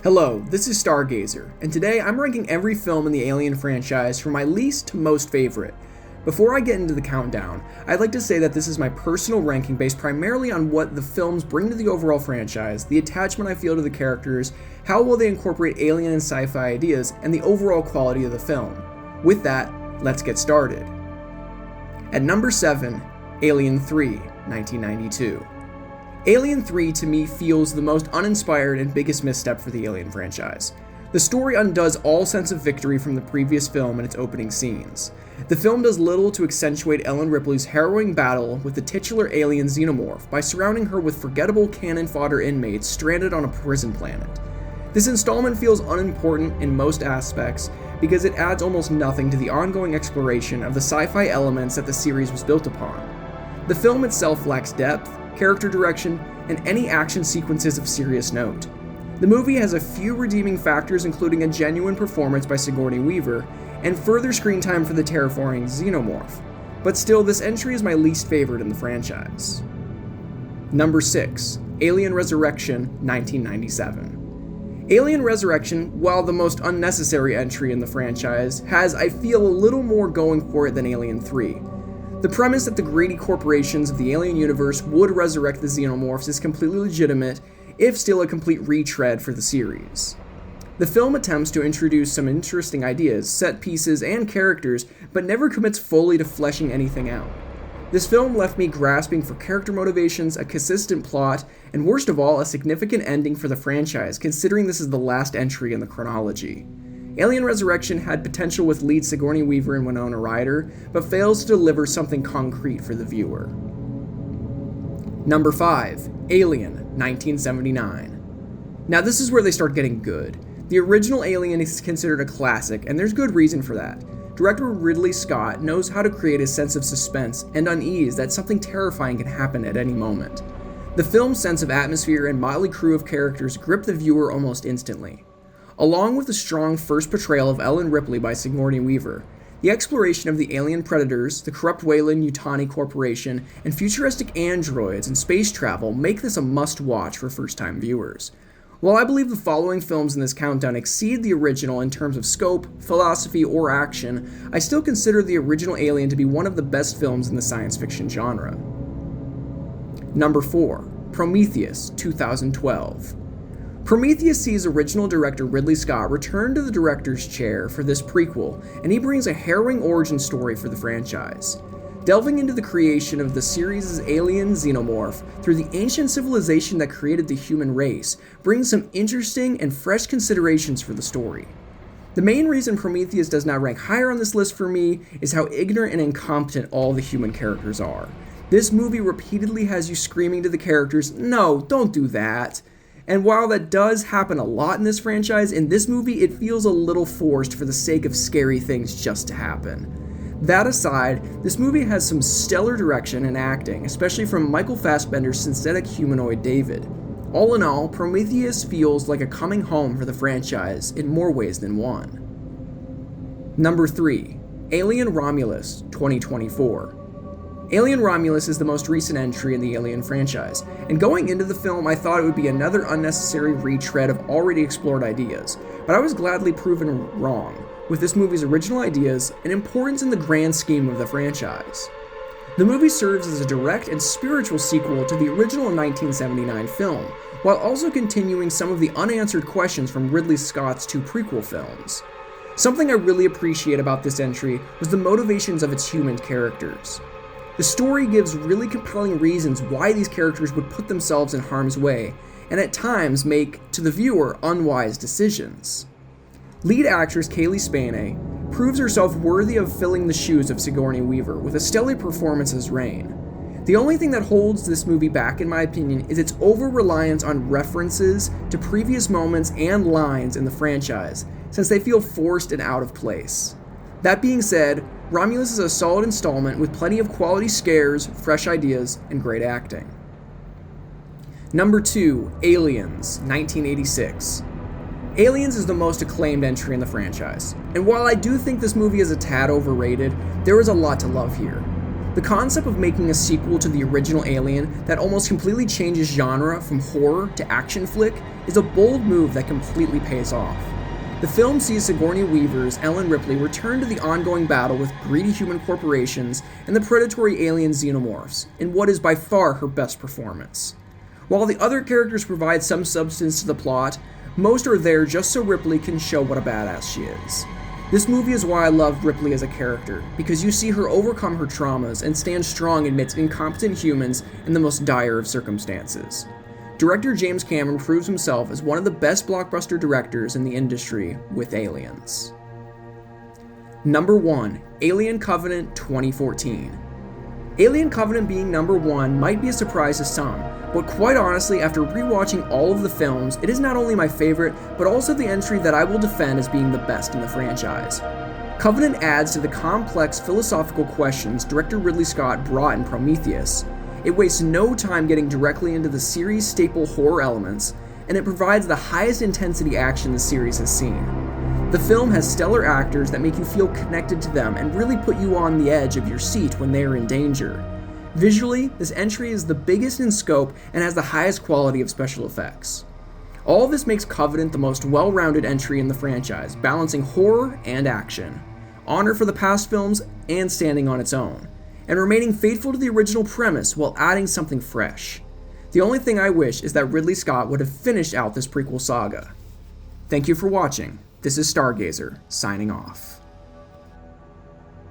Hello, this is Stargazer, and today I'm ranking every film in the Alien franchise from my least to most favorite. Before I get into the countdown, I'd like to say that this is my personal ranking based primarily on what the films bring to the overall franchise, the attachment I feel to the characters, how well they incorporate alien and sci-fi ideas, and the overall quality of the film. With that, let's get started. At number 7, Alien 3, 1992. Alien 3 to me feels the most uninspired and biggest misstep for the Alien franchise. The story undoes all sense of victory from the previous film in its opening scenes. The film does little to accentuate Ellen Ripley's harrowing battle with the titular alien xenomorph by surrounding her with forgettable cannon fodder inmates stranded on a prison planet. This installment feels unimportant in most aspects because it adds almost nothing to the ongoing exploration of the sci-fi elements that the series was built upon. The film itself lacks depth, character direction, and any action sequences of serious note. The movie has a few redeeming factors, including a genuine performance by Sigourney Weaver and further screen time for the terraforming xenomorph, but still this entry is my least favorite in the franchise. Number 6, Alien Resurrection, 1997. Alien Resurrection, while the most unnecessary entry in the franchise, has, I feel, a little more going for it than Alien 3. The premise that the greedy corporations of the alien universe would resurrect the xenomorphs is completely legitimate, if still a complete retread for the series. The film attempts to introduce some interesting ideas, set pieces, and characters, but never commits fully to fleshing anything out. This film left me grasping for character motivations, a consistent plot, and worst of all, a significant ending for the franchise, considering this is the last entry in the chronology. Alien Resurrection had potential with lead Sigourney Weaver and Winona Ryder, but fails to deliver something concrete for the viewer. Number 5, Alien, 1979. Now this is where they start getting good. The original Alien is considered a classic, and there's good reason for that. Director Ridley Scott knows how to create a sense of suspense and unease that something terrifying can happen at any moment. The film's sense of atmosphere and motley crew of characters grip the viewer almost instantly. Along with the strong first portrayal of Ellen Ripley by Sigourney Weaver, the exploration of the alien predators, the corrupt Weyland-Yutani Corporation, and futuristic androids and space travel make this a must-watch for first-time viewers. While I believe the following films in this countdown exceed the original in terms of scope, philosophy, or action, I still consider the original Alien to be one of the best films in the science fiction genre. Number 4, Prometheus, 2012. Prometheus sees original director Ridley Scott return to the director's chair for this prequel, and he brings a harrowing origin story for the franchise. Delving into the creation of the series' alien xenomorph through the ancient civilization that created the human race brings some interesting and fresh considerations for the story. The main reason Prometheus does not rank higher on this list for me is how ignorant and incompetent all the human characters are. This movie repeatedly has you screaming to the characters, "No, don't do that." And while that does happen a lot in this franchise, in this movie it feels a little forced for the sake of scary things just to happen. That aside, this movie has some stellar direction and acting, especially from Michael Fassbender's synthetic humanoid David. All in all, Prometheus feels like a coming home for the franchise in more ways than one. Number 3, Alien Romulus, 2024. Alien Romulus is the most recent entry in the Alien franchise, and going into the film I thought it would be another unnecessary retread of already explored ideas, but I was gladly proven wrong, with this movie's original ideas and importance in the grand scheme of the franchise. The movie serves as a direct and spiritual sequel to the original 1979 film, while also continuing some of the unanswered questions from Ridley Scott's 2 prequel films. Something I really appreciate about this entry was the motivations of its human characters. The story gives really compelling reasons why these characters would put themselves in harm's way, and at times make, to the viewer, unwise decisions. Lead actress Cailee Spaeny proves herself worthy of filling the shoes of Sigourney Weaver with a stellar performance as Rain. The only thing that holds this movie back, in my opinion, is its over-reliance on references to previous moments and lines in the franchise, since they feel forced and out of place. That being said, Romulus is a solid installment with plenty of quality scares, fresh ideas, and great acting. Number 2, Aliens, 1986. Aliens is the most acclaimed entry in the franchise, and while I do think this movie is a tad overrated, there is a lot to love here. The concept of making a sequel to the original Alien that almost completely changes genre from horror to action flick is a bold move that completely pays off. The film sees Sigourney Weaver's Ellen Ripley return to the ongoing battle with greedy human corporations and the predatory alien xenomorphs, in what is by far her best performance. While the other characters provide some substance to the plot, most are there just so Ripley can show what a badass she is. This movie is why I love Ripley as a character, because you see her overcome her traumas and stand strong amidst incompetent humans in the most dire of circumstances. Director James Cameron proves himself as one of the best blockbuster directors in the industry with Aliens. Number 1. Alien Covenant 2014. Alien Covenant being number 1 might be a surprise to some, but quite honestly, after rewatching all of the films, it is not only my favorite, but also the entry that I will defend as being the best in the franchise. Covenant adds to the complex philosophical questions director Ridley Scott brought in Prometheus. It wastes no time getting directly into the series' staple horror elements, and it provides the highest intensity action the series has seen. The film has stellar actors that make you feel connected to them and really put you on the edge of your seat when they are in danger. Visually, this entry is the biggest in scope and has the highest quality of special effects. All of this makes Covenant the most well-rounded entry in the franchise, balancing horror and action, honor for the past films, and standing on its own, and remaining faithful to the original premise while adding something fresh. The only thing I wish is that Ridley Scott would have finished out this prequel saga. Thank you for watching. This is Stargazer, signing off.